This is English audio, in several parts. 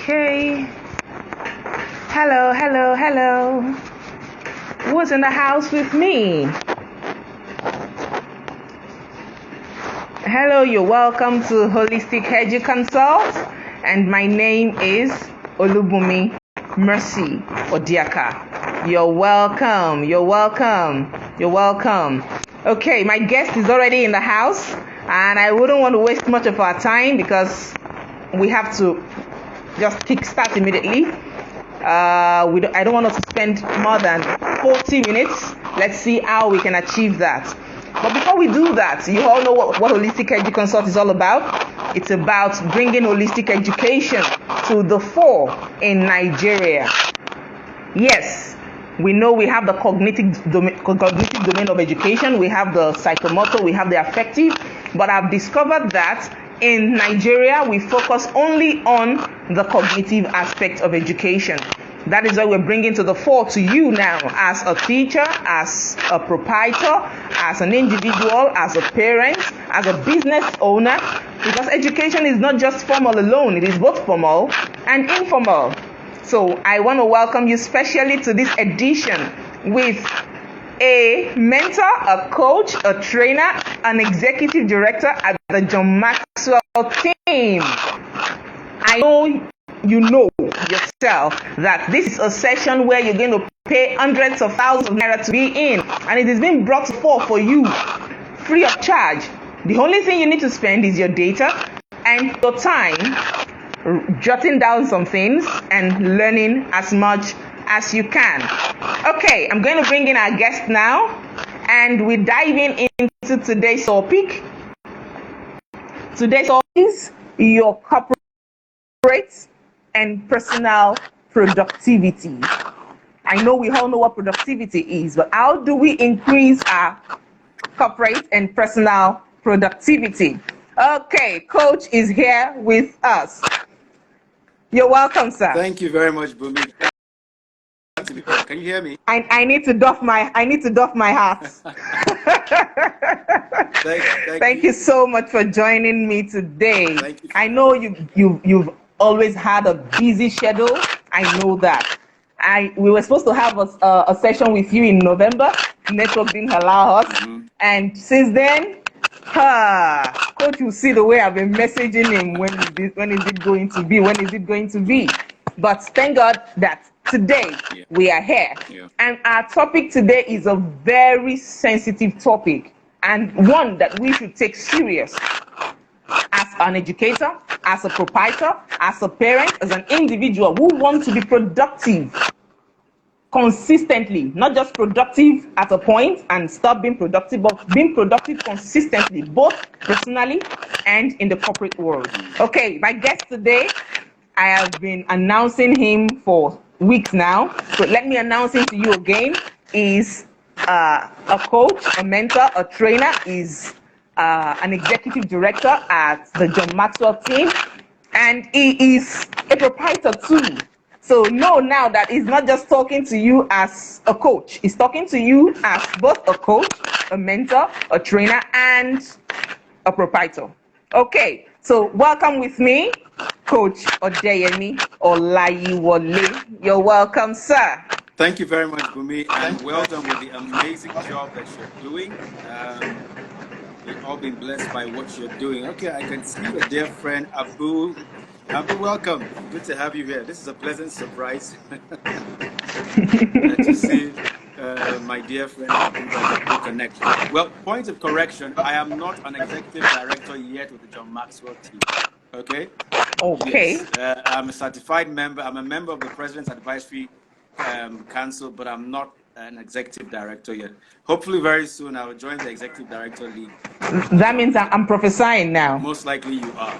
Okay. Hello, hello, hello. Who's in the house with me? Hello, you're welcome to Holistic Edu-Consult, and my name is Olubumi Mercy Odiaka. You're welcome, you're welcome, you're welcome. Okay, my guest is already in the house, and I wouldn't want to waste much of our time because we have to just kickstart immediately. I don't want us to spend more than 40 minutes. Let's see how we can achieve that. But before we do that, you all know what Holistic Edu-Consult is all about. It's about bringing holistic education to the fore in Nigeria. Yes, we know we have the cognitive domain of education. We have the psychomotor, we have the affective. But I've discovered that in Nigeria, we focus only on the cognitive aspect of education. That is what we're bringing to the fore to you now as a teacher, as a proprietor, as an individual, as a parent, as a business owner, because education is not just formal alone, it is both formal and informal. So I want to welcome you specially to this edition with a mentor, a coach, a trainer, an executive director at the John Maxwell team. I know you know yourself that this is a session where you're going to pay hundreds of thousands of naira to be in, and it is being brought forth for you free of charge. The only thing you need to spend is your data and your time jotting down some things and learning as much as you can. Okay, I'm going to bring in our guest now, and we're diving into today's topic. Today's topic is your corporate and personal productivity. I know we all know what productivity is, but how do we increase our corporate and personal productivity? Okay, Coach is here with us. You're welcome, sir. Thank you very much, Bumi. Can you hear me? I need to doff my hat. Thank you so much for joining me today. Thank you. I know you've always had a busy schedule. I know that. We were supposed to have a session with you in November. Network didn't allow us, and since then, Coach will see the way I've been messaging him. When is it going to be? When is it going to be? But thank God that today we are here. And our topic today is a very sensitive topic, and one that we should take serious as an educator, as a proprietor, as a parent, as an individual who wants to be productive consistently, not just productive at a point and stop being productive, but being productive consistently, both personally and in the corporate world. Okay, my guest today, I have been announcing him for weeks now, so let me announce him to you again. Is a coach, a mentor, a trainer, is an executive director at the John Maxwell team, and he is a proprietor too. So know now that he's not just talking to you as a coach, he's talking to you as both a coach, a mentor, a trainer, and a proprietor. Okay, so welcome with me, Coach Odeyemi Olayiwole. You're welcome, sir. Thank you very much, Bumi, and well done with the amazing job that you're doing. We've all been blessed by what you're doing. Okay, I can see a dear friend, Abu. Abu, welcome. Good to have you here. This is a pleasant surprise to see my dear friend Abu connect. Well, point of correction, I am not an executive director yet with the John Maxwell team. Okay? Okay. Yes, I'm a certified member. I'm a member of the President's Advisory Council, but I'm not an executive director yet. Hopefully very soon I will join the executive director league. That means I'm prophesying now. Most likely you are.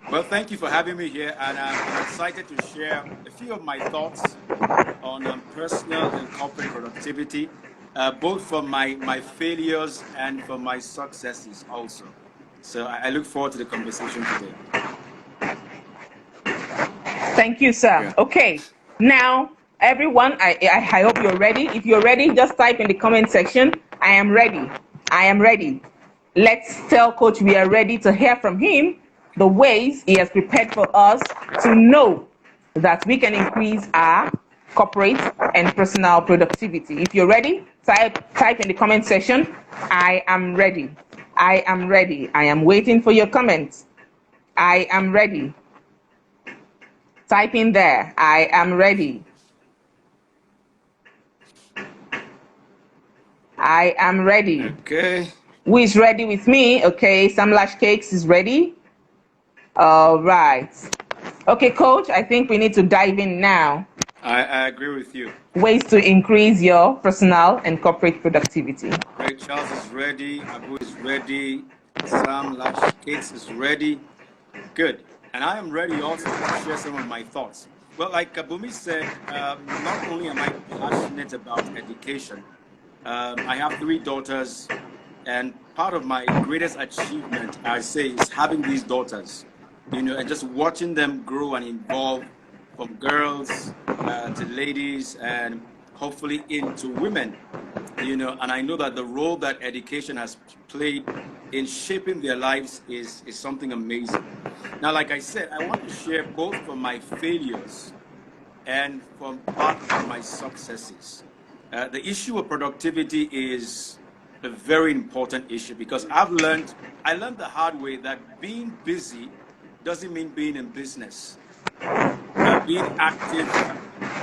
Well, thank you for having me here, and I'm excited to share a few of my thoughts on personal and corporate productivity, both from my failures and from my successes also. So I look forward to the conversation today. Thank you, sir. Yeah. Okay. Now, everyone, I hope you're ready. If you're ready, just type in the comment section, I am ready. I am ready. Let's tell Coach we are ready to hear from him the ways he has prepared for us to know that we can increase our corporate and personal productivity. If you're ready, type in the comment section, I am ready. I am ready. I am waiting for your comments. I am ready. Type in there, I am ready. I am ready. Okay. Who is ready with me? Okay, Sam Lash Cakes is ready. All right. Okay, coach, I think we need to dive in now. I agree with you. Ways to increase your personal and corporate productivity. Great. Charles is ready. Abu is ready. Sam Lash Cakes is ready. Good. And I am ready also to share some of my thoughts. Well, like Kabumi said, not only am I passionate about education, I have 3 daughters, and part of my greatest achievement, I say, is having these daughters, and just watching them grow and evolve from girls to ladies and hopefully into women, and I know that the role that education has played in shaping their lives is something amazing. Now, like I said, I want to share both from my failures and from part of my successes. The issue of productivity is a very important issue because I learned the hard way that being busy doesn't mean being in business. Being active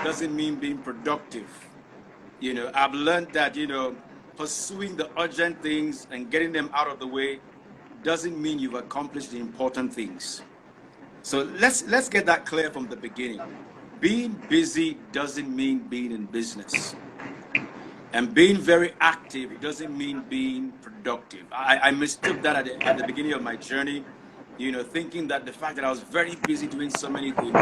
doesn't mean being productive. I've learned that, pursuing the urgent things and getting them out of the way doesn't mean you've accomplished the important things. So let's get that clear from the beginning. Being busy doesn't mean being in business. And being very active doesn't mean being productive. I mistook that at the beginning of my journey, thinking that the fact that I was very busy doing so many things,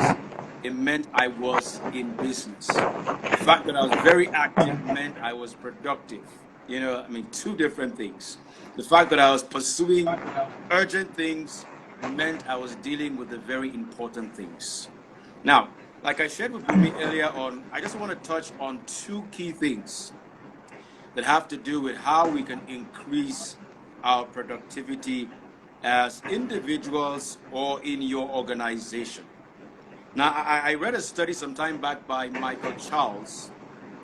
it meant I was in business. The fact that I was very active meant I was productive. 2 different things. The fact that I was pursuing urgent things meant I was dealing with the very important things. Now, like I shared with Bumi earlier on, I just want to touch on 2 key things that have to do with how we can increase our productivity as individuals or in your organization. Now, I read a study some time back by Michael Charles,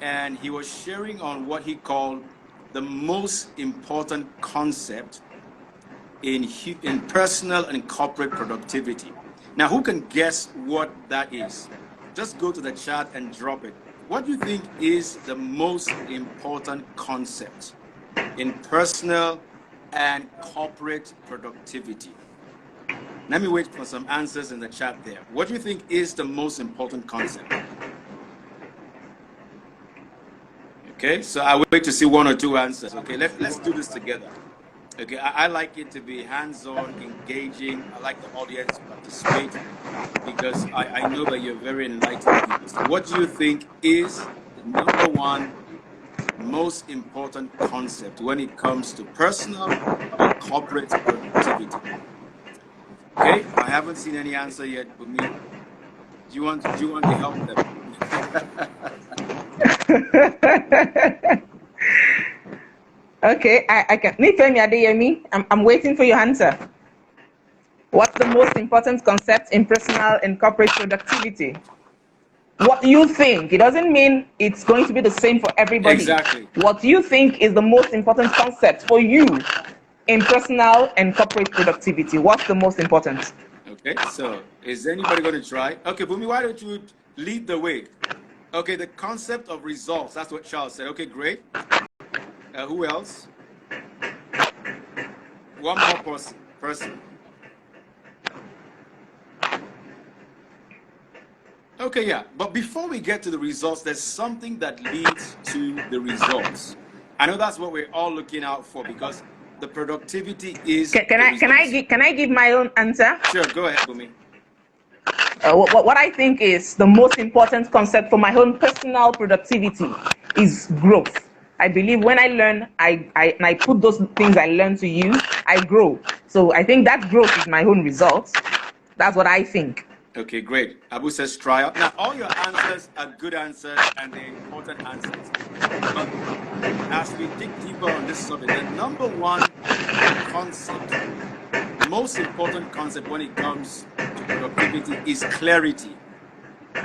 and he was sharing on what he called the most important concept in personal and corporate productivity. Now, who can guess what that is? Just go to the chat and drop it. What do you think is the most important concept in personal and corporate productivity? Let me wait for some answers in the chat there. What do you think is the most important concept? Okay, so I wait to see 1 or 2 answers. Okay, let's do this together. Okay, I like it to be hands-on, engaging. I like the audience to participate because I know that you're very enlightened people. So what do you think is the number 1 most important concept when it comes to personal or corporate productivity? Okay, I haven't seen any answer yet for me. Do you want to help them? Okay, I can. Nifemi Odeyemi, I'm waiting for your answer. What's the most important concept in personal and corporate productivity? What you think. It doesn't mean it's going to be the same for everybody. Exactly. What you think is the most important concept for you in personal and corporate productivity. What's the most important? Okay, so is anybody going to try? Okay, Bumi, why don't you lead the way? Okay, the concept of results. That's what Charles said. Okay, great. Who else? One more person. Okay, yeah. But before we get to the results, there's something that leads to the results. I know that's what we're all looking out for because the productivity is. Can I give my own answer? Sure, go ahead, Bumi. What I think is the most important concept for my own personal productivity is growth. I believe when I learn, I put those things I learn to use, I grow. So I think that growth is my own result. That's what I think. Okay, great. Abu says trial. Now, all your answers are good answers and they're important answers. But as we dig deeper on this subject, the number 1 concept most important concept when it comes to productivity is clarity.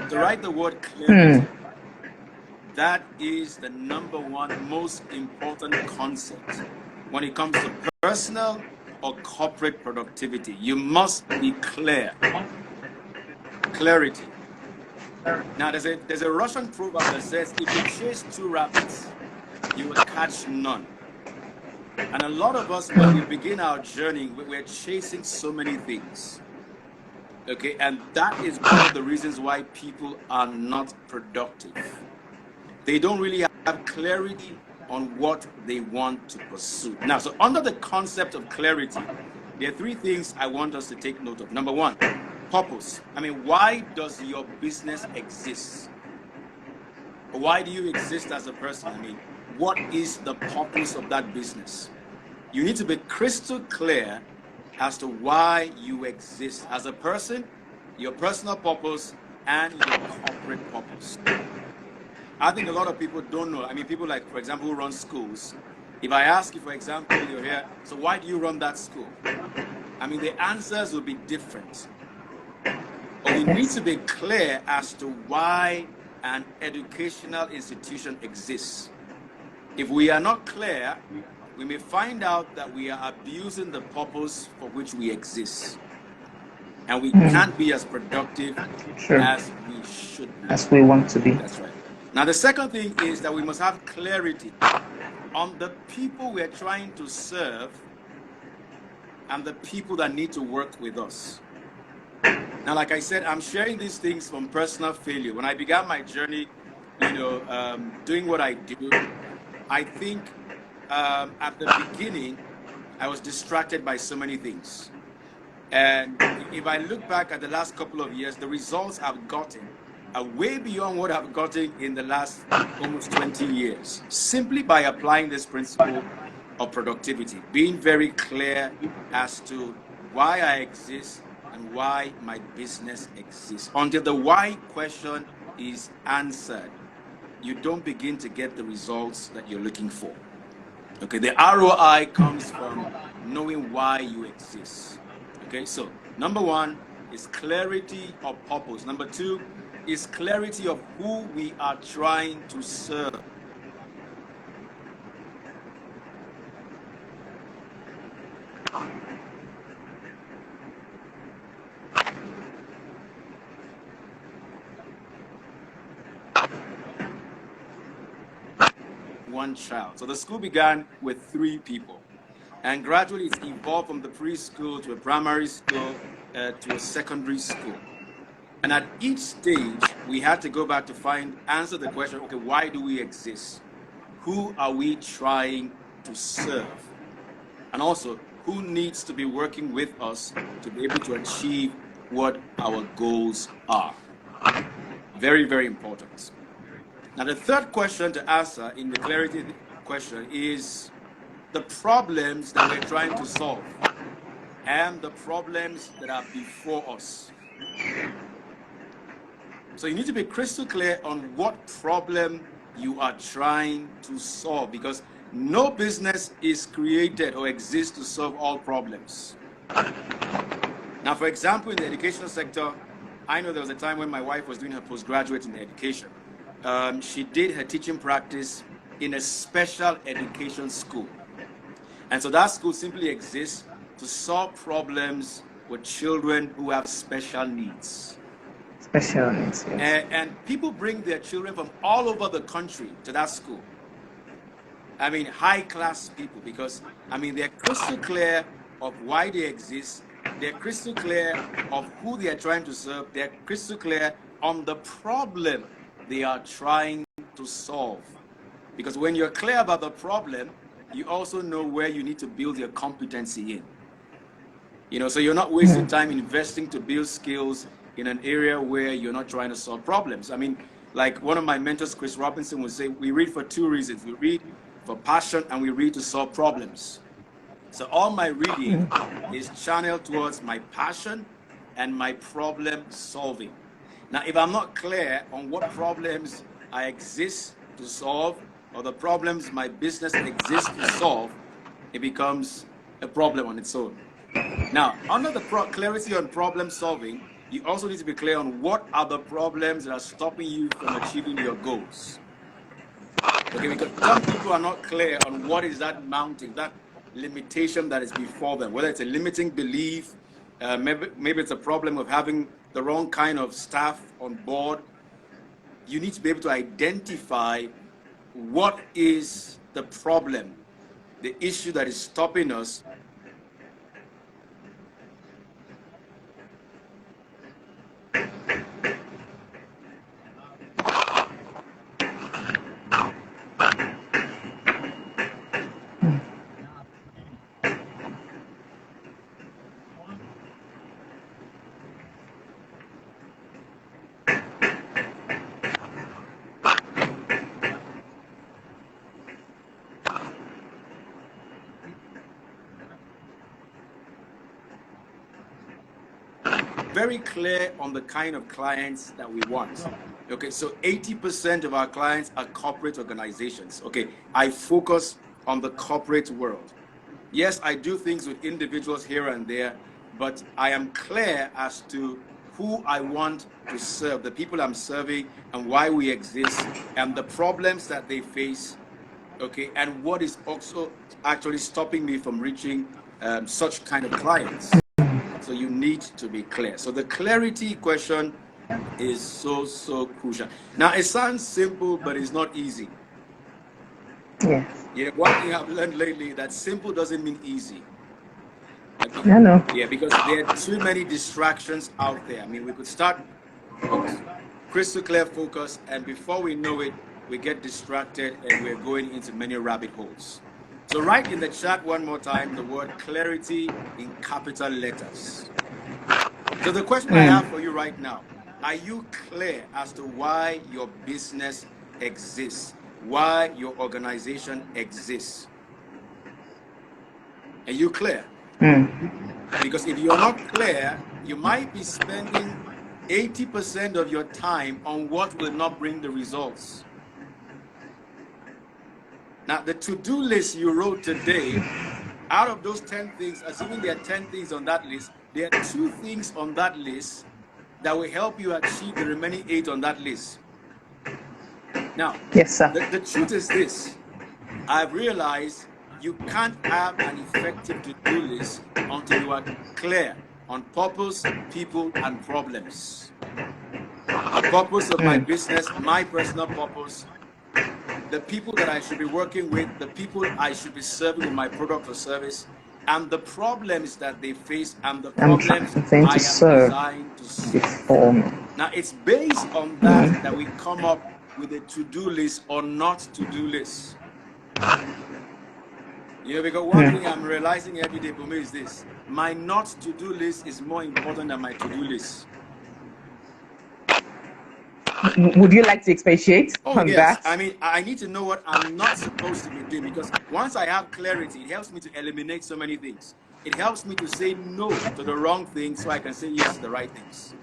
To write the word clarity, that is the number one most important concept when it comes to personal or corporate productivity. You must be clear. Clarity. Now, there's a Russian proverb that says, if you chase two rabbits, you will catch none. And a lot of us, when we begin our journey, we're chasing so many things. Okay, and that is one of the reasons why people are not productive. They don't really have clarity on what they want to pursue. Now, so under the concept of clarity, there are three things I want us to take note of. Number one, purpose. I mean, why does your business exist? Why do you exist as a person? I mean, what is the purpose of that business? You need to be crystal clear as to why you exist as a person, your personal purpose, and your corporate purpose. I think a lot of people don't know. I mean, people like, for example, who run schools. If I ask you, for example, you're here, so why do you run that school? I mean, the answers will be different. But we need to be clear as to why an educational institution exists. If we are not clear, we may find out that we are abusing the purpose for which we exist. And we can't be as productive as we should be. As we want to be. That's right. Now, the second thing is that we must have clarity on the people we're trying to serve and the people that need to work with us. Now, like I said, I'm sharing these things from personal failure. When I began my journey, doing what I do, I think at the beginning, I was distracted by so many things. And if I look back at the last couple of years, the results I've gotten are way beyond what I've gotten in the last almost 20 years, simply by applying this principle of productivity, being very clear as to why I exist and why my business exists. Until the why question is answered, you don't begin to get the results that you're looking for. Okay, the ROI comes from knowing why you exist. Okay, so number one is clarity of purpose. Number two is clarity of who we are trying to serve. One child. So the school began with 3 people, and gradually it's evolved from the preschool to a primary school to a secondary school. And at each stage, we had to go back to answer the question, okay, why do we exist? Who are we trying to serve? And also, who needs to be working with us to be able to achieve what our goals are? Very, very important. Now, the third question to answer in the clarity question is the problems that we're trying to solve and the problems that are before us. So you need to be crystal clear on what problem you are trying to solve, because no business is created or exists to solve all problems. Now, for example, in the educational sector, I know there was a time when my wife was doing her postgraduate in education. She did her teaching practice in a special education school. And so that school simply exists to solve problems with children who have special needs. Special needs, yes. And people bring their children from all over the country to that school. I mean, high-class people, because, I mean, they're crystal clear of why they exist. They're crystal clear of who they are trying to serve. They're crystal clear on the problem they are trying to solve. Because when you're clear about the problem, you also know where you need to build your competency in. So you're not wasting time investing to build skills in an area where you're not trying to solve problems. I mean, like one of my mentors, Chris Robinson, would say, we read for 2 reasons. We read for passion and we read to solve problems. So all my reading is channeled towards my passion and my problem solving. Now, if I'm not clear on what problems I exist to solve or the problems my business exists to solve, it becomes a problem on its own. Now, under the clarity on problem solving, you also need to be clear on what are the problems that are stopping you from achieving your goals. Okay, because some people are not clear on what is that mountain, that limitation that is before them, whether it's a limiting belief, maybe it's a problem of having the wrong kind of staff on board. You need to be able to identify what is the problem, the issue that is stopping us. Very clear on the kind of clients that we want. Okay, so 80% of our clients are corporate organizations. Okay, I focus on the corporate world. Yes, I do things with individuals here and there, but I am clear as to who I want to serve, the people I'm serving, and why we exist, and the problems that they face. Okay, and what is also actually stopping me from reaching such kind of clients. So you need to be clear. So the clarity question is so crucial. Now it sounds simple, but it's not easy. Yes. Yeah, one thing I've learned lately, that simple doesn't mean easy. Okay? I know. Yeah, because there are too many distractions out there. I mean, we could start crystal clear focus, and before we know it, we get distracted and we're going into many rabbit holes. So write in the chat one more time the word clarity in capital letters. So the question I have for you right now, are you clear as to why your business exists, why your organization exists? Are you clear? Because if you're not clear, you might be spending 80% of your time on what will not bring the results. Now, the to-do list you wrote today, out of those 10 things, assuming there are 10 things on that list, there are 2 things on that list that will help you achieve the remaining 8 on that list. Now, yes, sir. The truth is this. I've realized you can't have an effective to-do list until you are clear on purpose, people, and problems. The purpose of my business, my personal purpose, the people that I should be working with, the people I should be serving with my product or service, and the problems that they face, and the problems I am designed to solve. Now, it's based on that that we come up with a to-do list or not to-do list. You know, because one thing I'm realizing every day for me is this: my not to-do list is more important than my to-do list. Would you like to expatiate on that? I mean, I need to know what I'm not supposed to be doing, because once I have clarity, it helps me to eliminate so many things. It helps me to say no to the wrong things so I can say yes to the right things.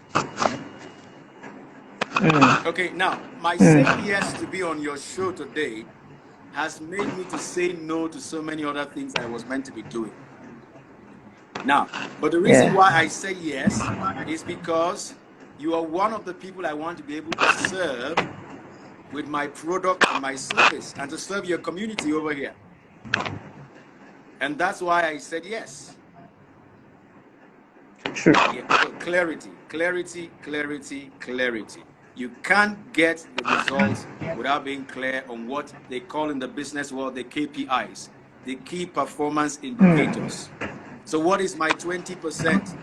Okay, now, my saying yes to be on your show today has made me to say no to so many other things I was meant to be doing. Now, but the reason why I say yes is because you are one of the people I want to be able to serve with my product and my service, and to serve your community over here. And that's why I said yes. True. Yeah, so clarity. You can't get the results without being clear on what they call in the business world the KPIs, the key performance indicators. So what is my 20%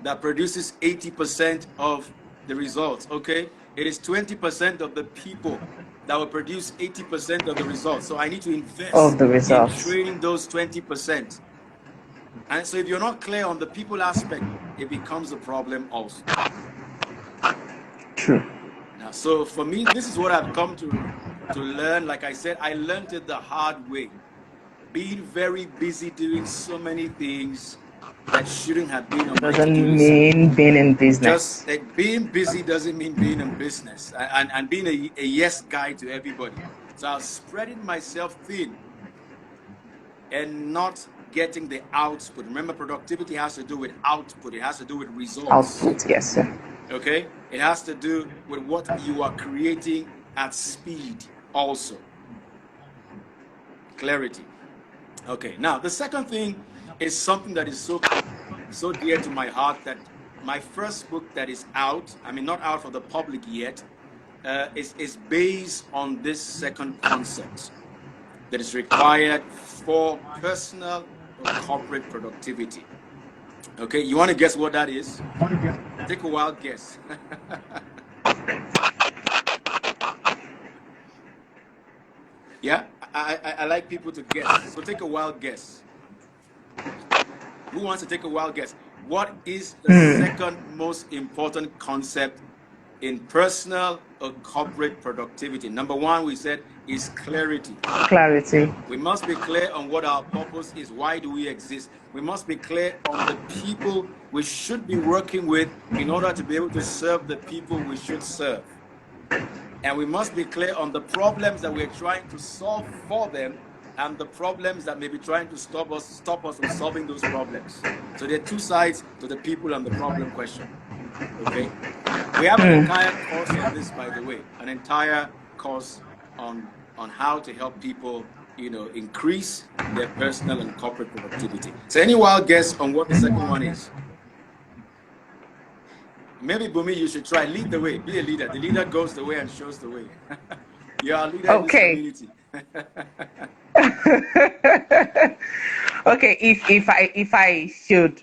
that produces 80% of the results? Okay, it is 20% of the people that will produce 80% of the results. So I need to invest in training those 20%. And so if you're not clear on the people aspect, it becomes a problem also. True. Now, so for me, this is what I've come to learn. Like I said, I learned it the hard way. Being very busy doing so many things that shouldn't have been on my to-do list. Doesn't mean being in business. Just being busy doesn't mean being in business, and being a yes guy to everybody. So I was spreading myself thin. and not getting the output. Remember, productivity has to do with output. It has to do with results. Output, yes, sir. Okay? It has to do with what you are creating at speed also. Clarity. Okay, now the second thing is something that is so dear to my heart, that my first book that is out, I mean not out for the public yet, is based on this second concept that is required for personal or corporate productivity. Okay, you want to guess what that is? Take a wild guess. Yeah, I like people to guess. So take a wild guess. Who wants to take a wild guess? What is the second most important concept in personal or corporate productivity? Number one, we said, is clarity. Clarity. We must be clear on what our purpose is. Why do we exist? We must be clear on the people we should be working with in order to be able to serve the people we should serve. And we must be clear on the problems that we're trying to solve for them and the problems that may be trying to stop us from solving those problems. So there are two sides to the people and the problem question. Okay? We have an entire course on this, by the way, an entire course on how to help people, increase their personal and corporate productivity. So any wild guess on what the second one is? Maybe, Bumi, you should try. Lead the way. Be a leader. The leader goes the way and shows the way. You are a leader in this community. Okay, if I should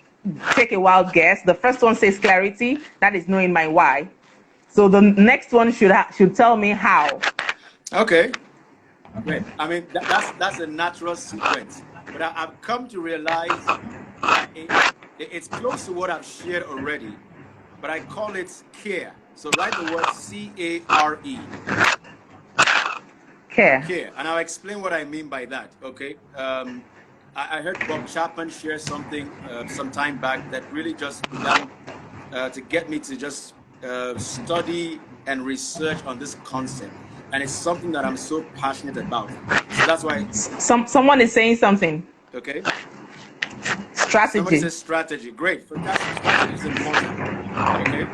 take a wild guess, the first one says clarity. That is knowing my why. So the next one should tell me how. Okay. Great. I mean, that's a natural sequence. But I've come to realize that it's close to what I've shared already. But I call it care. So write the word C-A-R-E. Care. Care. And I'll explain what I mean by that, okay? I heard Bob Chapman share something some time back that really just began to get me to just study and research on this concept. And it's something that I'm so passionate about. So that's why... Someone is saying something. Okay. Strategy. Somebody says strategy. Great. Fantastic. Strategy is important. Okay.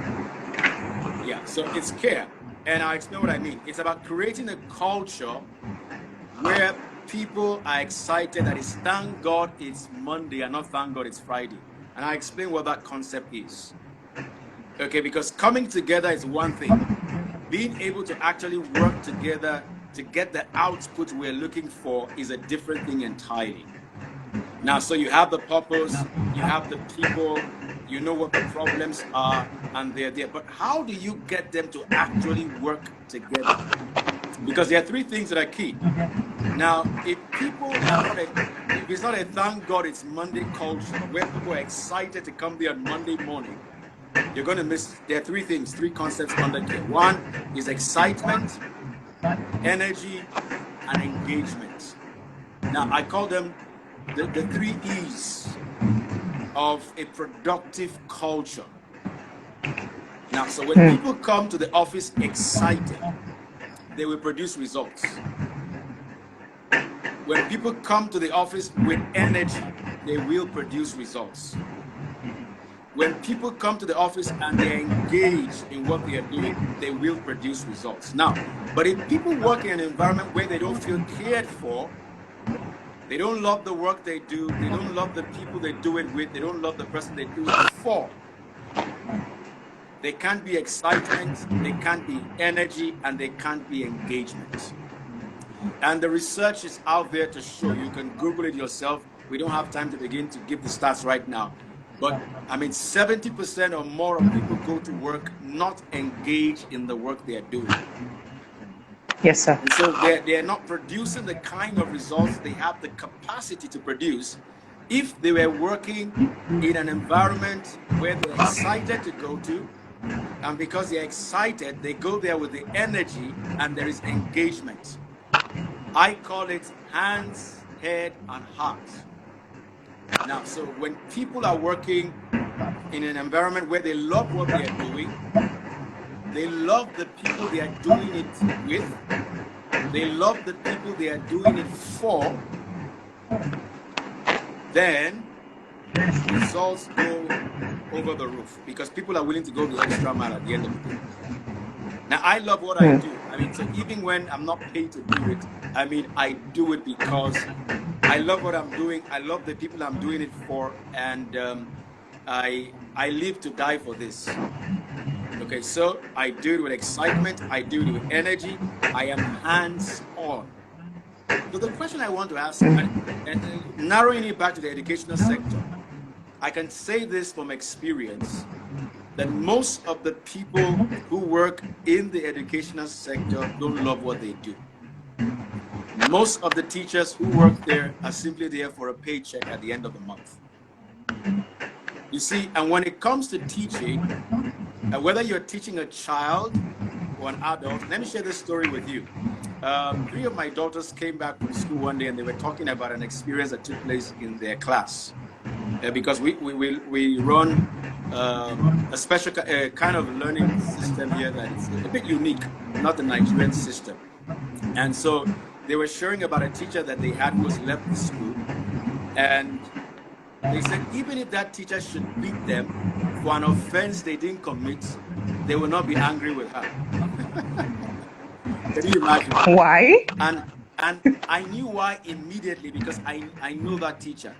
Yeah. So it's care. And I'll explain what I mean. It's about creating a culture where people are excited that it's thank God it's Monday and not thank God it's Friday. And I'll explain what that concept is. Okay. Because coming together is one thing. Being able to actually work together to get the output we're looking for is a different thing entirely. Now, so you have the purpose, you have the people, you know what the problems are, and they're there. But how do you get them to actually work together? Because there are three things that are key. Now, if people are not if it's not a thank God it's Monday culture where people are excited to come there on Monday morning, you're going to miss. There are three things, three concepts under care. One is excitement, energy, and engagement. Now, I call them the three E's of a productive culture. Now, so when people come to the office excited, they will produce results. When people come to the office with energy, they will produce results. When people come to the office and they're engaged in what they are doing, they will produce results. Now, but if people work in an environment where they don't feel cared for, they don't love the work they do, they don't love the people they do it with, they don't love the person they do it for, there can't be excitement, there can't be energy, and there can't be engagement. And the research is out there to show. You can Google it yourself. We don't have time to begin to give the stats right now. But I mean, 70% or more of people go to work not engaged in the work they are doing. Yes, sir. And so they're not producing the kind of results they have the capacity to produce if they were working in an environment where they're excited to go to. And because they're excited, they go there with the energy and there is engagement. I call it hands, head, and heart. Now, so when people are working in an environment where they love what they are doing, they love the people they are doing it with, they love the people they are doing it for, then results go over the roof because people are willing to go the extra mile at the end of the day. Now, I love what I do. I mean, so even when I'm not paid to do it, I mean, I do it because I love what I'm doing. I love the people I'm doing it for, and I live to die for this. Okay, so I do it with excitement. I do it with energy. I am hands-on. So the question I want to ask, and narrowing it back to the educational sector, I can say this from experience, that most of the people who work in the educational sector don't love what they do. Most of the teachers who work there are simply there for a paycheck at the end of the month. You see, and when it comes to teaching, whether you're teaching a child or an adult, let me share this story with you. 3 of my daughters came back from school one day and they were talking about an experience that took place in their class. Because we run a special kind of learning system here that is a bit unique, not the Nigerian system. And so they were sharing about a teacher that they had who was left the school. And they said even if that teacher should beat them for an offense they didn't commit, they will not be angry with her. Can you imagine? Why? And I knew why immediately because I know that teacher.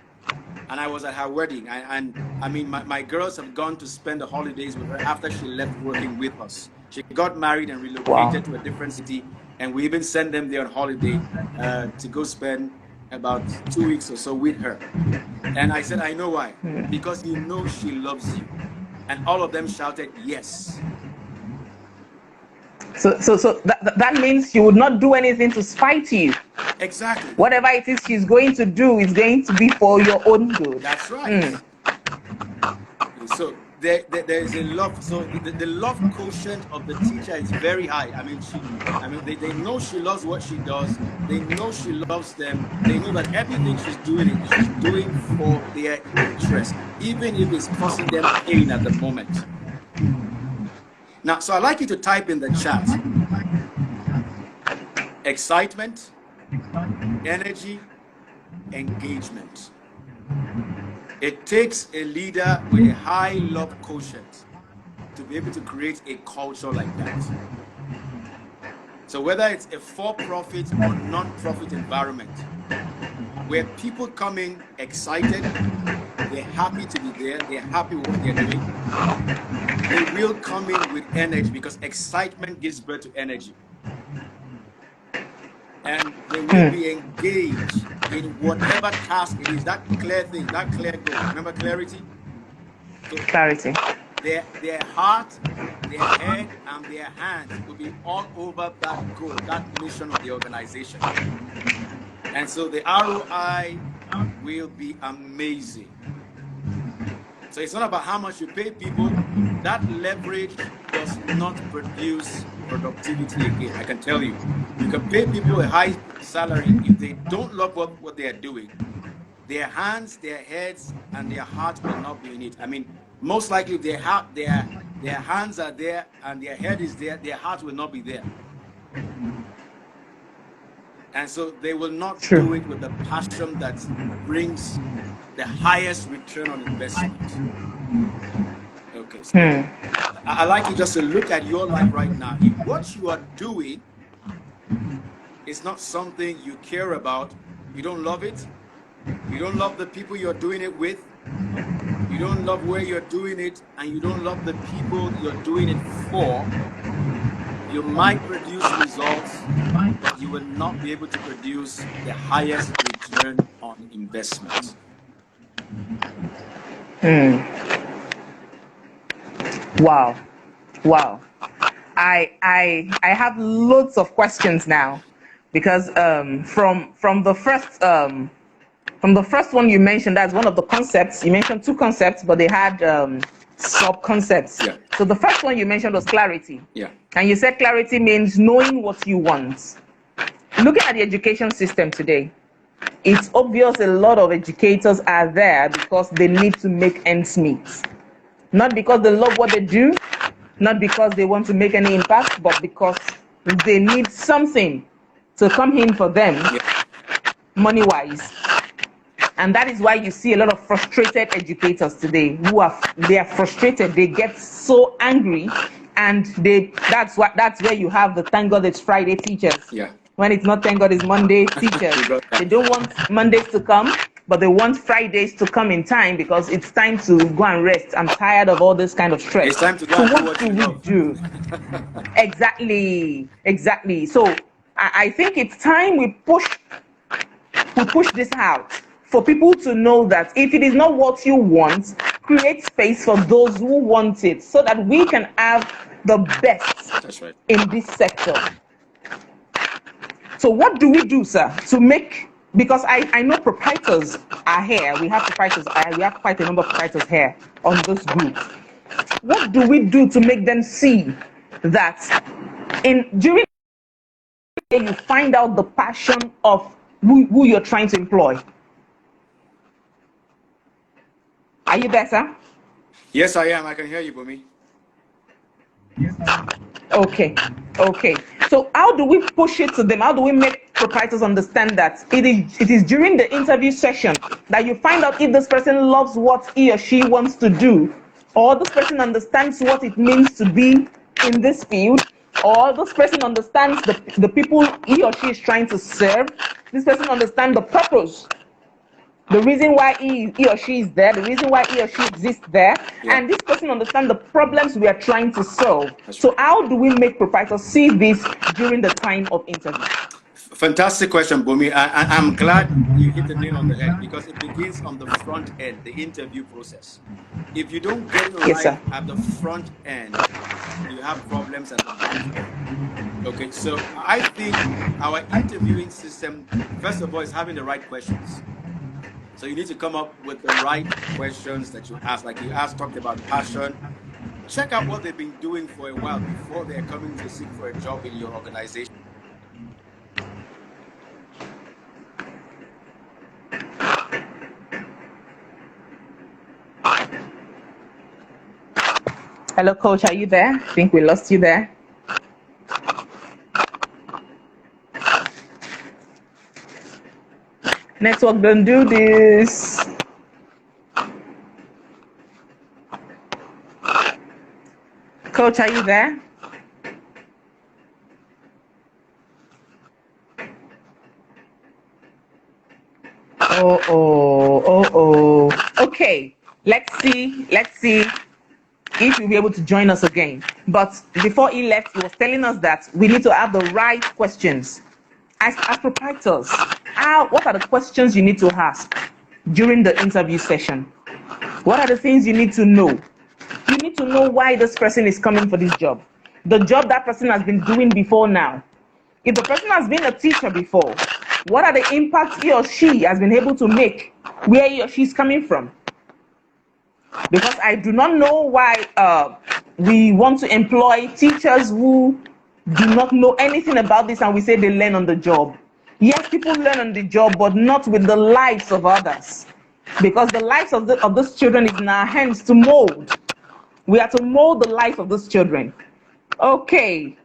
And I was at her wedding. And I mean, my girls have gone to spend the holidays with her after she left working with us. She got married and relocated to a different city. And we even sent them there on holiday to go spend about 2 weeks or so with her. And I said, I know why. Because you know she loves you. And all of them shouted, yes. So that means she would not do anything to spite you. Exactly. Whatever it is she's going to do is going to be for your own good. That's right. So there is a love. So the love quotient of the teacher is very high. I mean, they know she loves what she does. They know she loves them. They know that everything she's doing for their interest, even if it's causing them pain at the moment. Now, so I'd like you to type in the chat: excitement, energy, engagement. It takes a leader with a high love quotient to be able to create a culture like that. So whether it's a for-profit or non-profit environment, where people come in excited, they're happy to be there, they're happy with what they're doing, they will come in with energy because excitement gives birth to energy. And they will be engaged in whatever task it is, that clear thing, that clear goal. Remember clarity? So Clarity. Their heart, their head, and their hands will be all over that goal, that mission of the organization. And so the ROI will be amazing. So it's not about how much you pay people. That leverage does not produce productivity again. I can tell you. You can pay people a high salary if they don't love what they are doing. Their hands, their heads, and their heart will not be in it. I mean, most likely if their hands are there and their head is there, their heart will not be there. And so they will not do it with the passion that brings the highest return on investment. Okay. So I like you just to look at your life right now. If what you are doing is not something you care about, you don't love it, you don't love the people you're doing it with, you don't love where you're doing it, and you don't love the people you're doing it for, you might produce results, but you will not be able to produce the highest return on investment. Wow. I have loads of questions now because from the first one you mentioned, that's one of the concepts. You mentioned 2 concepts, but they had sub-concepts. Yeah. So the first one you mentioned was clarity. Yeah. And you said clarity means knowing what you want. Looking at the education system today, it's obvious a lot of educators are there because they need to make ends meet. Not because they love what they do, not because they want to make any impact, but because they need something to come in for them, money-wise. And that is why you see a lot of frustrated educators today they are frustrated. They get so angry, and that's where you have the thank God it's Friday teachers. Yeah. When it's not thank God it's Monday teachers. They don't want Mondays to come, but they want Fridays to come in time because it's time to go and rest. I'm tired of all this kind of stress. It's time to go So and do what what do you we love. do? Exactly. So I think it's time we push this out for people to know that if it is not what you want, create space for those who want it so that we can have the best That's right. in this sector. So what do we do, sir, to make, because I know proprietors are here. We have proprietors. We have quite a number of proprietors here on this group. What do we do to make them see that during the day you find out the passion of who you're trying to employ? Are you there, sir? Yes, I am. I can hear you, Bumi. Okay. So how do we push it to them? How do we make proprietors understand that it is during the interview session that you find out if this person loves what he or she wants to do, or this person understands what it means to be in this field, or this person understands the people he or she is trying to serve. This person understands the purpose, the reason why he or she is there, the reason why he or she exists there, and this person understands the problems we are trying to solve. So how do we make proprietors see this during the time of interview? Fantastic question, Bumi. I'm glad you hit the nail on the head because it begins on the front end, the interview process. If you don't get it right at the front end, you have problems at the back end. Okay, so I think our interviewing system, first of all, is having the right questions. So you need to come up with the right questions that you ask. Like you talked about passion. Check out what they've been doing for a while before they're coming to seek for a job in your organization. Hello, coach, are you there? I think we lost you there. Network, don't do this. Coach, are you there? Oh. Okay, let's see if you'll be able to join us again. But before he left, he was telling us that we need to have the right questions. As proprietors, what are the questions you need to ask during the interview session? What are the things you need to know? You need to know why this person is coming for this job. The job that person has been doing before now. If the person has been a teacher before, what are the impacts he or she has been able to make where he or she is coming from? Because I do not know why we want to employ teachers who do not know anything about this and we say they learn on the job. Yes, people learn on the job, but not with the lives of others. Because the lives of those children is in our hands to mold. We are to mold the life of those children. Okay.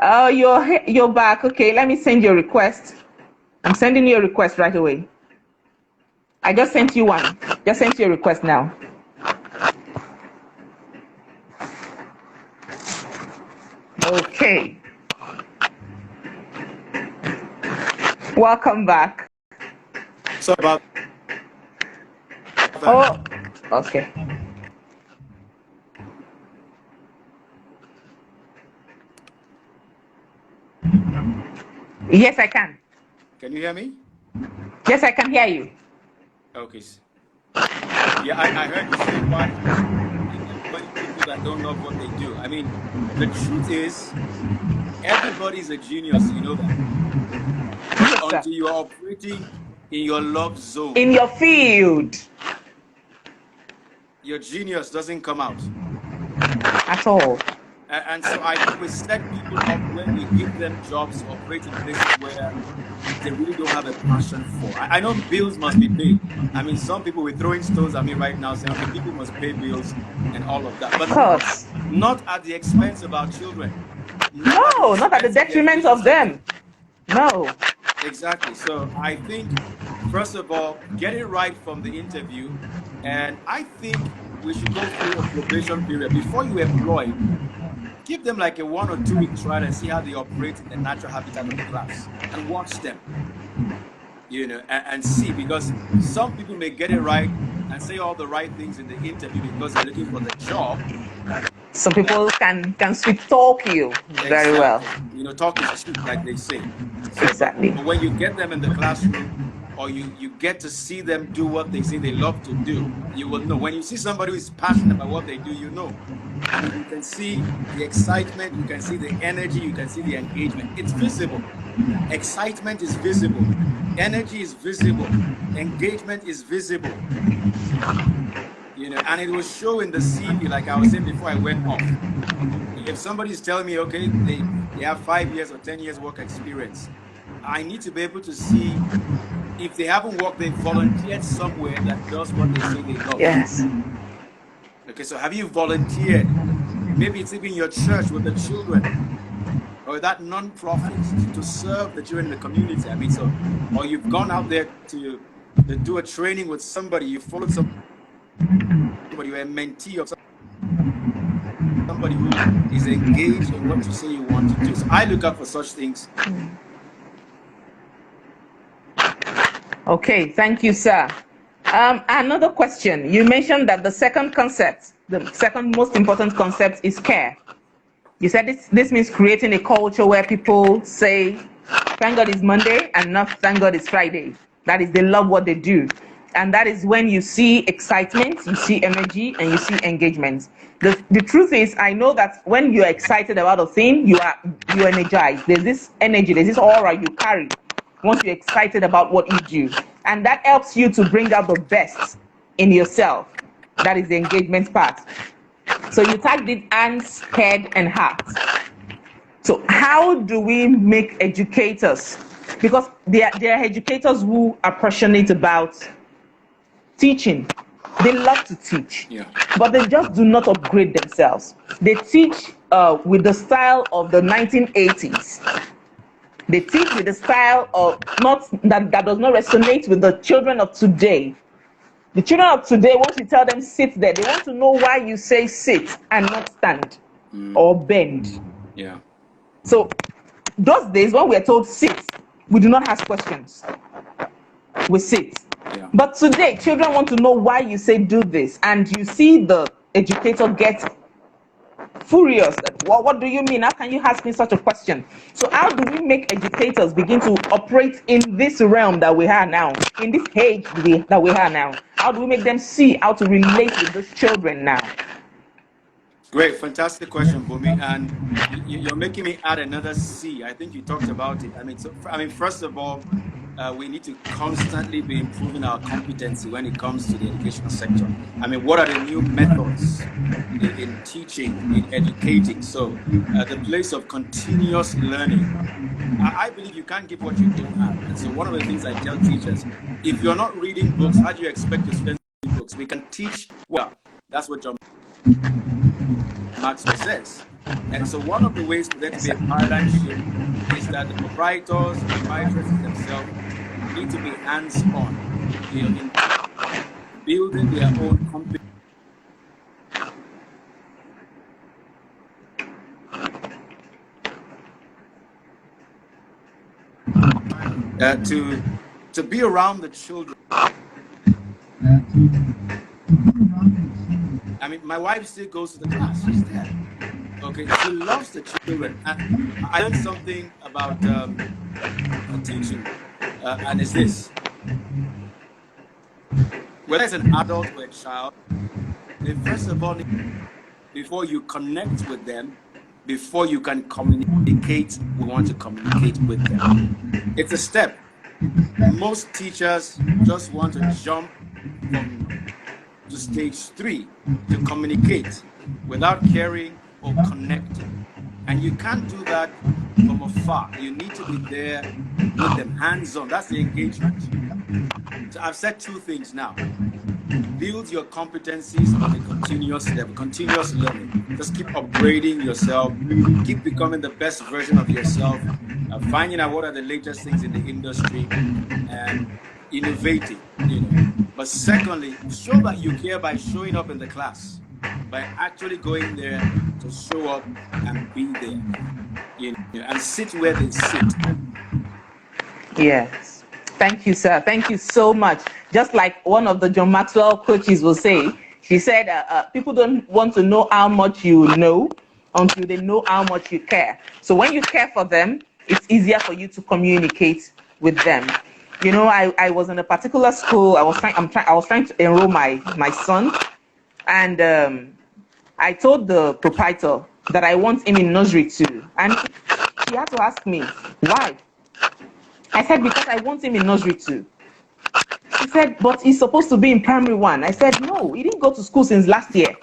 You're back. Okay, let me send you a request. I'm sending you a request right away. I just sent you one. Just sent you a request now. Okay. Welcome back. So about Oh, okay. Yes, I can. Can you hear me? Yes, I can hear you. Okay. Yeah, I heard you say why people that don't love what they do. I mean, the truth is, everybody's a genius, you know that. Yes, Until you are operating in your love zone. In your field. Your genius doesn't come out. At all. And so I think we set people up when we give them jobs to operate in places where they really don't have a passion for. I know bills must be paid. I mean, some people were throwing stones at me right now saying, okay, people must pay bills and all of that. But not at the expense of our children. Not at the detriment of them. No. Exactly. So I think first of all, get it right from the interview. And I think we should go through a probation period. Before you employ, give them like a 1 or 2 week trial and see how they operate in the natural habitat of the class and watch them, and see, because some people may get it right and say all the right things in the interview because they're looking for the job. Some people can sweet talk you very well. Talk is cheap, like they say. So, Exactly. But when you get them in the classroom, or you get to see them do what they say they love to do, you will know. When you see somebody who is passionate about what they do, you know. And you can see the excitement, you can see the energy, you can see the engagement. It's visible. Excitement is visible. Energy is visible. Engagement is visible. And it will show in the CV, like I was saying before I went off. If somebody's telling me, okay, they have 5 years or 10 years work experience, I need to be able to see if they haven't worked, they volunteered somewhere that does what they say they love. Yes. Okay, so have you volunteered? Maybe it's even your church with the children, or that non-profit to serve the children in the community. Or you've gone out there to do a training with somebody, you followed somebody, you're a mentee of somebody who is engaged in what you say you want to do. So I look up for such things. Okay, thank you, sir. Another question. You mentioned that the second most important concept is care. You said this means creating a culture where people say, thank God it's Monday and not thank God it's Friday. That is, they love what they do. And that is when you see excitement, you see energy, and you see engagement. The truth is, I know that when you're excited about a thing, you're energized. There's this energy, there's this aura you carry once you're excited about what you do. And that helps you to bring out the best in yourself. That is the engagement part. So you tagged it hands, head, and heart. So how do we make educators? Because there are educators who are passionate about teaching. They love to teach, but they just do not upgrade themselves. They teach with the style of the 1980s. They teach with the style of that does not resonate with the children of today. The children of today, once you tell them sit there, they want to know why you say sit and not stand or bend. Yeah. So those days when we're told sit, we do not ask questions. We sit. Yeah. But today, children want to know why you say do this, and you see the educator get furious. Well, what do you mean? How can you ask me such a question? So how do we make educators begin to operate in this realm that we are now, in this age that we are now? How do we make them see how to relate with those children now? Great, fantastic question, Bumi. And you're making me add another C. I think you talked about it. First of all, we need to constantly be improving our competency when it comes to the educational sector. What are the new methods in teaching, in educating? So the place of continuous learning. I believe you can't give what you don't have. And so one of the things I tell teachers, if you're not reading books, how do you expect your students to read books? We can teach well. That's what John Maxwell says. And so one of the ways for there to be a paradigm shift is that the proprietors, the proprietors themselves need to be hands-on in building their own company. To be around the children. My wife still goes to the class. She's there. Okay, she loves the children. And I learned something about teaching, and it's this. Whether it's an adult or a child, they first of all, before you connect with them, before you can communicate, we want to communicate with them. It's a step. Most teachers just want to jump to stage 3 to communicate without caring or connecting. And you can't do that from afar. You need to be there with them, hands-on. That's the engagement. So I've said 2 things now. Build your competencies on a continuous level, continuous learning. Just keep upgrading yourself, keep becoming the best version of yourself, finding out what are the latest things in the industry, and innovating, But secondly, show that you care by showing up in the class, by actually going there to show up and be there, and sit where they sit. Yes. Thank you, sir. Thank you so much. Just like one of the John Maxwell coaches will say, she said, people don't want to know how much you know until they know how much you care. So when you care for them, it's easier for you to communicate with them. I was in a particular school. I was trying to enroll my son, and I told the proprietor that I want him in nursery too, and he had to ask me why. I said, because I want him in nursery too. He said, but he's supposed to be in primary one. I said, no, he didn't go to school since last year.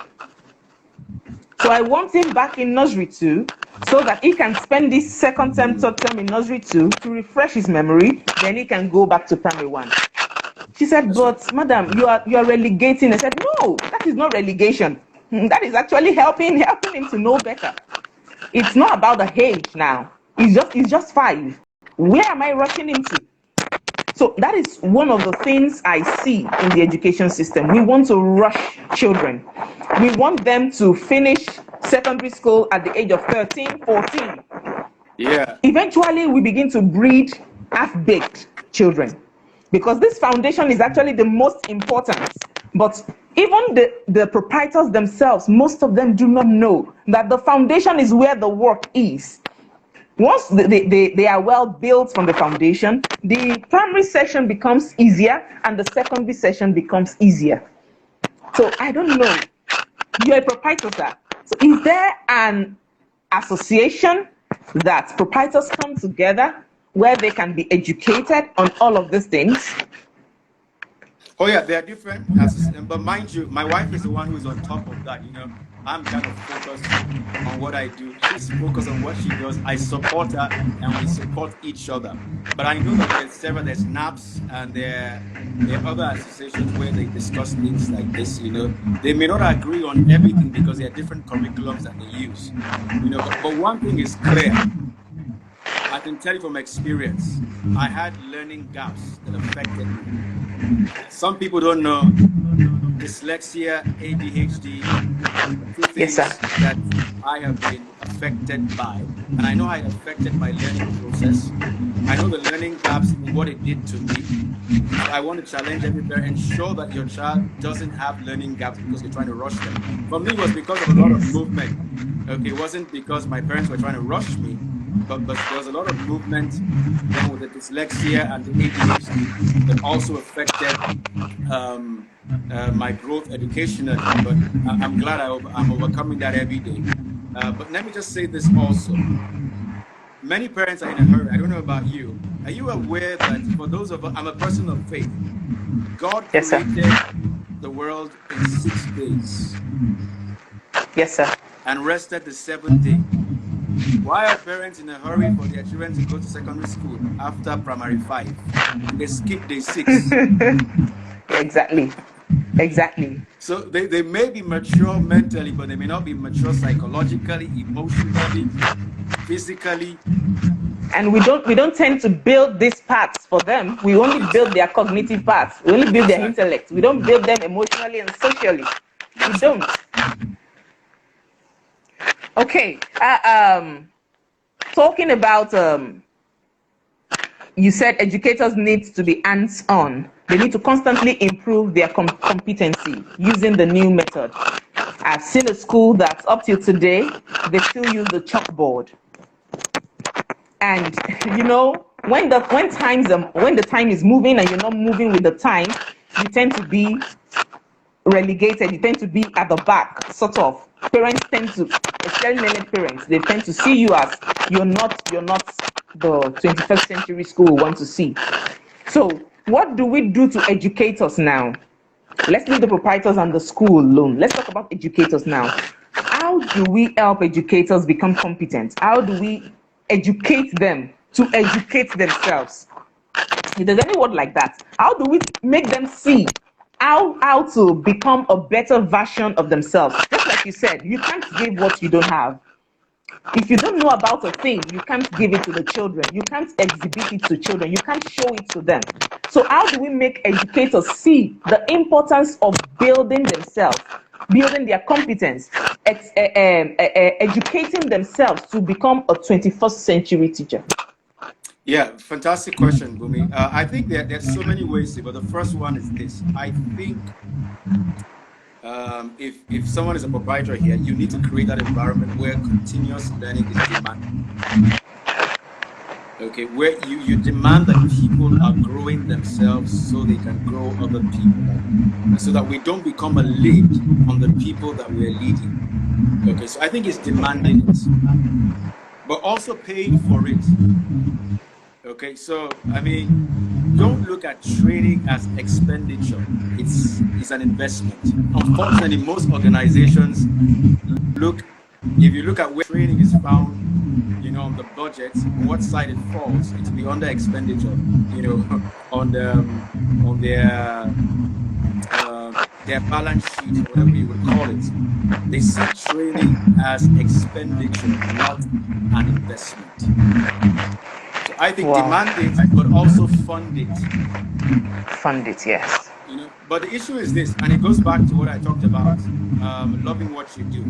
So I want him back in nursery too, so that he can spend this second term, third term in nursery too to refresh his memory. Then he can go back to primary one. She said, but madam, you are relegating. I said, no, that is not relegation. That is actually helping him to know better. It's not about the age now. He's just 5. Where am I rushing him to? So that is one of the things I see in the education system. We want to rush children. We want them to finish secondary school at the age of 13, 14. Yeah. Eventually, we begin to breed half-baked children, because this foundation is actually the most important. But even the proprietors themselves, most of them do not know that the foundation is where the work is. Once they are well built from the foundation, the primary section becomes easier and the secondary section becomes easier. So I don't know. You're a proprietor, sir. So is there an association that proprietors come together where they can be educated on all of these things? Oh yeah, they are different, but mind you, my wife is the one who is on top of that. I'm kind of focused on what I do. She's focused on what she does. I support her, and we support each other. But I know that there's NAPS, and there are other associations where they discuss things like this. They may not agree on everything because there are different curriculums that they use. But one thing is clear. I can tell you from experience, I had learning gaps that affected me. Some people don't know dyslexia, ADHD, two things that I have been affected by. And I know how it affected my learning process. I know the learning gaps and what it did to me. I want to challenge every parent and show that your child doesn't have learning gaps because you're trying to rush them. For me, it was because of a lot of movement. Okay, it wasn't because my parents were trying to rush me. But there was a lot of movement then with the dyslexia and the ADHD that also affected my growth educationally. But I'm glad I'm overcoming that every day. But let me just say this also. Many parents are in a hurry. I don't know about you. Are you aware that for those of us, I'm a person of faith. God created the world in 6 days. Yes, sir. And rested the 7th day. Why are parents in a hurry for their children to go to secondary school after primary 5? And they skip day 6. Exactly. So they may be mature mentally, but they may not be mature psychologically, emotionally, physically. And we don't tend to build these parts for them. We only build their cognitive parts. We only build their intellect. We don't build them emotionally and socially. We don't. Okay. Talking about, you said educators need to be hands-on. They need to constantly improve their competency using the new method. I've seen a school that up till today, they still use the chalkboard. And when the time is moving and you're not moving with the time, you tend to be relegated. You tend to be at the back, sort of. Parents tend to, especially many parents, they tend to see you as you're not the 21st century school we want to see. So what do we do to educators now? Let's leave the proprietors and the school alone. Let's talk about educators now. How do we help educators become competent? How do we educate them to educate themselves? If there's any word like that, how do we make them see how to become a better version of themselves? Just like you said, you can't give what you don't have. If you don't know about a thing, you can't give it to the children. You can't exhibit it to children. You can't show it to them. So how do we make educators see the importance of building themselves, building their competence, educating themselves to become a 21st century teacher? Yeah, fantastic question, Bumi. I think there's so many ways, but the first one is this. I think if someone is a proprietor here, you need to create that environment where continuous learning is demanded. Okay, where you demand that people are growing themselves so they can grow other people, so that we don't become a lead on the people that we're leading. Okay, so I think it's demanding it, but also paying for it. Okay, so I mean, don't look at training as expenditure. It's an investment. Unfortunately, most organizations if you look at where training is found, on the budget, on what side it falls, it will be under expenditure, on their balance sheet, whatever you would call it. They see training as expenditure, not an investment. So I think demand it, but also fund it. Fund it, yes. But the issue is this, and it goes back to what I talked about, loving what you do.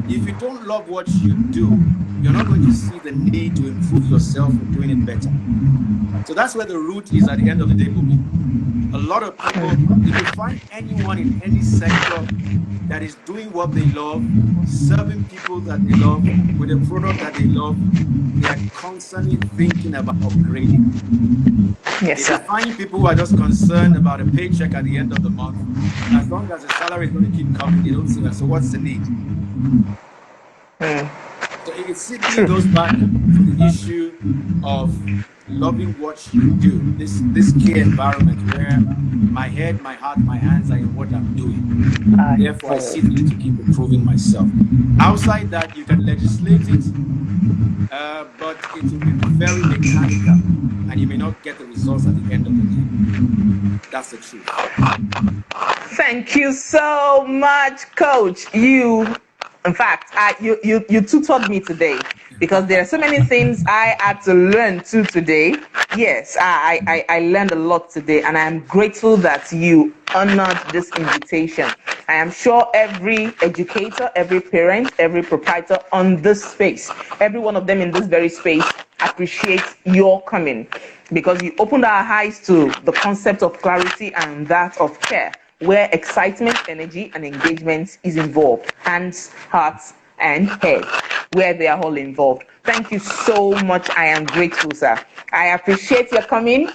If you don't love what you do, you're not going to see the need to improve yourself and doing it better. So that's where the root is at the end of the day, Bumi. A lot of people, if you find anyone in any sector that is doing what they love, serving people that they love, with a product that they love, they are constantly thinking about upgrading. Yes, sir. If you find people who are just concerned about a paycheck at the end of the month, as long as the salary is going to keep coming, they don't see that. So what's the need? So it simply goes back to the issue of loving what you do. This key environment where my head, my heart, my hands are in what I'm doing. Therefore, I see the need to keep improving myself. Outside that, you can legislate it, but it will be very mechanical, and you may not get the results at the end of the day. That's the truth. Thank you so much, Coach. In fact, you tutored me today, because there are so many things I had to learn too today. Yes, I learned a lot today, and I am grateful that you honored this invitation. I am sure every educator, every parent, every proprietor on this space, every one of them in this very space appreciates your coming, because you opened our eyes to the concept of clarity and that of care, where excitement, energy, and engagement is involved, hands, hearts, and head, where they are all involved. Thank you so much. I am grateful, sir. I appreciate your coming,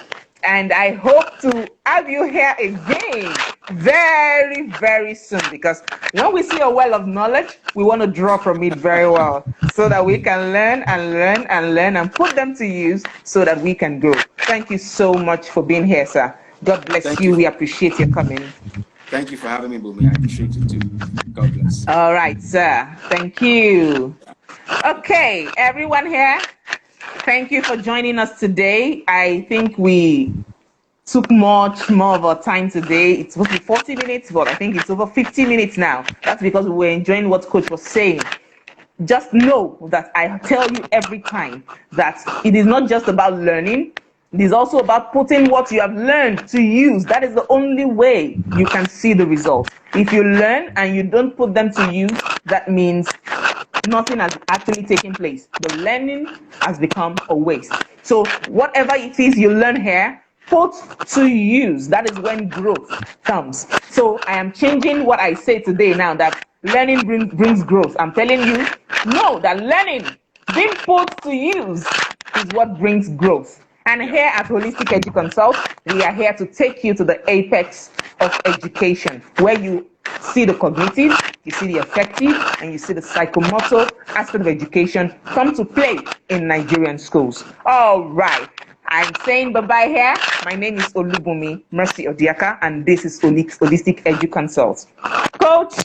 and I hope to have you here again very, very soon, because when we see a well of knowledge, we want to draw from it very well, so that we can learn and learn and learn and put them to use so that we can grow. Thank you so much for being here, sir. God bless you. We appreciate your coming. Thank you for having me, Bumi. I appreciate it too. God bless. All right, sir. Thank you. Okay, everyone here, thank you for joining us today. I think we took much more of our time today. It's supposed to be 40 minutes, but I think it's over 50 minutes now. That's because we were enjoying what Coach was saying. Just know that I tell you every time that it is not just about learning. It is also about putting what you have learned to use. That is the only way you can see the results. If you learn and you don't put them to use, that means nothing has actually taken place. The learning has become a waste. So whatever it is you learn here, put to use. That is when growth comes. So I am changing what I say today now, that learning brings growth. I'm telling you, no, that learning being put to use is what brings growth. And here at Holistic Edu-Consult, we are here to take you to the apex of education, where you see the cognitive, you see the affective, and you see the psychomotor aspect of education come to play in Nigerian schools. All right. I'm saying bye-bye here. My name is Olubumi Mercy Odiaka, and this is Holistic Edu-Consult. Coach,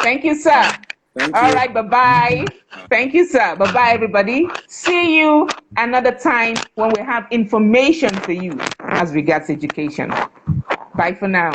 thank you, sir. Thank you. All right, bye-bye. Thank you, sir. Bye-bye, everybody. See you another time when we have information for you as regards education. Bye for now.